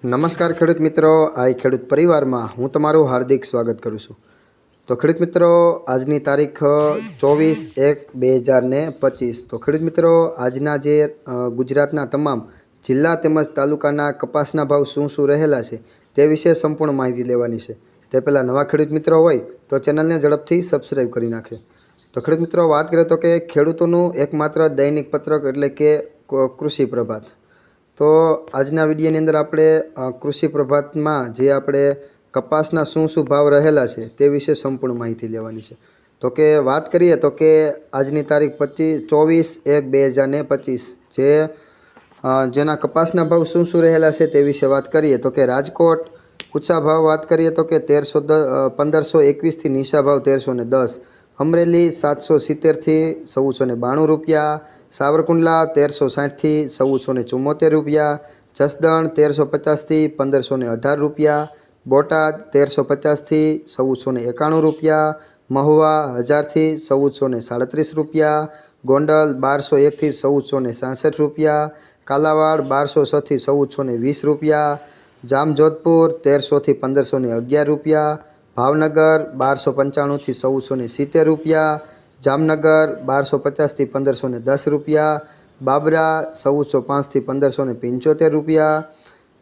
નમસ્કાર ખેડૂત મિત્રો, આ ખેડૂત પરિવારમાં હું તમારું હાર્દિક સ્વાગત કરું છું। તો ખેડૂત મિત્રો, આજની તારીખ 24/1/2025। તો ખેડૂત મિત્રો, આજના જે ગુજરાતના તમામ જિલ્લા તેમજ તાલુકાના કપાસના ભાવ શું રહેલા છે તે વિશે સંપૂર્ણ માહિતી લેવાની છે। તે પહેલાં નવા ખેડૂત મિત્રો હોય તો ચેનલને ઝડપથી સબસ્ક્રાઈબ કરી નાખે। તો ખેડૂત મિત્રો, વાત કરીએ તો કે ખેડૂતોનું એકમાત્ર દૈનિક પત્રક એટલે કે કૃષિ પ્રભાત। તો આજના વિડીયોની અંદર આપણે કૃષિ પ્રભાતમાં જે આપણે કપાસના શું ભાવ રહેલા છે તે વિશે સંપૂર્ણ માહિતી લેવાની છે। તો કે વાત કરીએ તો કે આજની તારીખ 24/1/2025 જેના કપાસના ભાવ શું રહેલા છે તે વિશે વાત કરીએ તો કે રાજકોટ ઊંચા ભાવ વાત કરીએ તો કે 1521 થી નીચા ભાવ 1310, અમરેલી 770 થી 1492 રૂપિયા, સાવરકુંડલા 1360 થી 1474 રૂપિયા, જસદણ 1350 થી 1518 રૂપિયા, બોટાદ 1350 થી 1491 રૂપિયા, મહુવા 1000 થી 1437 રૂપિયા, ગોંડલ 1201 થી 1466 રૂપિયા, કાલાવાડ 1206 થી 1420 રૂપિયા, જામજોધપુર 1300 થી 1511 રૂપિયા, ભાવનગર 1295 થી 1470 રૂપિયા, જામનગર 1250 થી 1510 રૂપિયા, બાબરા 1405 થી 1575 રૂપિયા,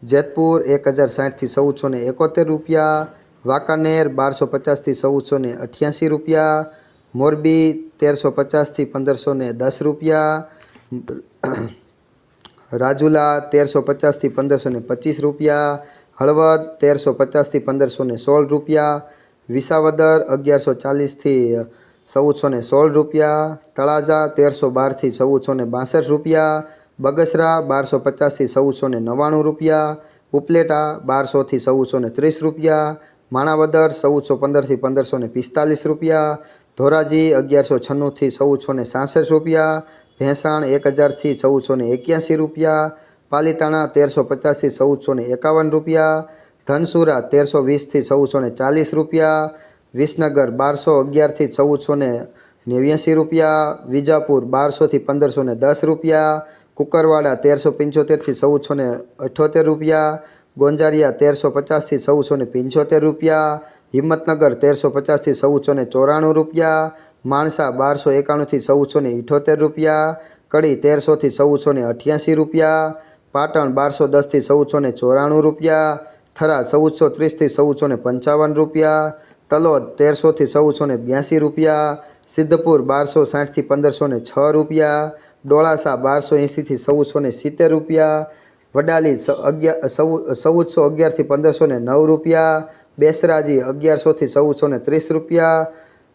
જેતપુર 1060 થી 1471 રૂપિયા, વાંકાનેર 1250 થી 1488 રૂપિયા, મોરબી 1350 થી 1510 રૂપિયા, રાજુલા 1350 થી 1525 રૂપિયા, હળવદ 1350 થી 1516 રૂપિયા, વિસાવદર 1140 થી 1416 રૂપિયા, તળાજા 1312 થી 1462 રૂપિયા, બગસરા 1250 થી 1499 રૂપિયા, ઉપલેટા 1200 થી 1430 રૂપિયા, માણાવદર 1415 થી 1545 રૂપિયા, ધોરાજી 1196 થી 1466 રૂપિયા, ભેંસાણ 1000 થી 1481 રૂપિયા, પાલીતાણા 1350 થી 1451 રૂપિયા, ધનસુરા 1320 થી 1440 રૂપિયા, વિસનગર 1211 થી 1489 રૂપિયા, વિજાપુર 1200 થી 1510 રૂપિયા, કુકરવાડા 1375 થી 1478 રૂપિયા, ગોંજારિયા 1350 થી 1475 રૂપિયા, હિંમતનગર 1350 થી 1494 રૂપિયા, માણસા 1291 થી 1478 રૂપિયા, કડી 1300 થી 1488 રૂપિયા, પાટણ 1210 થી 1494 રૂપિયા, થરા 1430 થી 1455 રૂપિયા, તલોદ 1300 થી 1482 રૂપિયા, સિદ્ધપુર 1260 થી 1506 રૂપિયા, ડોળાસા 1280 થી 1470 રૂપિયા, વડાલી 1411 થી 1509 રૂપિયા, બેસરાજી 1100 થી 1430 રૂપિયા,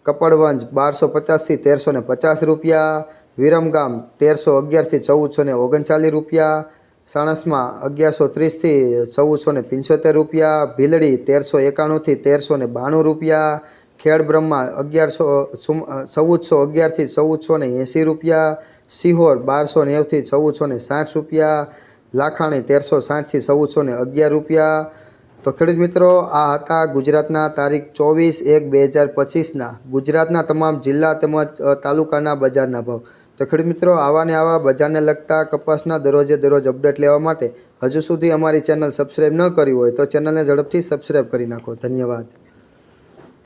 કપડવંજ 1250 થી 1350 રૂપિયા, વિરમગામ 1311 થી 1439 રૂપિયા, સાણસમાં 1130 થી 1475 રૂપિયા, ભીલડી 1391 થી 1392 રૂપિયા, ખેડબ્રહ્મા 1411 થી 1480 રૂપિયા, સિહોર 1290 થી 1460 રૂપિયા, લાખાણી 1360 થી 1411 રૂપિયા। તો ખેડૂત મિત્રો, આ હતા ગુજરાતના તારીખ 24/1/2025ના ગુજરાતના તમામ જિલ્લા તેમજ તાલુકાના બજારના ભાવ। તો ખેડૂત મિત્રો, આવા ને આવા બજારને લગતા કપાસના દરરોજે દરરોજ અપડેટ લેવા માટે હજુ સુધી અમારી ચેનલ સબસ્ક્રાઈબ ન કરી હોય તો ચેનલને ઝડપથી સબસ્ક્રાઈબ કરી નાખો। ધન્યવાદ।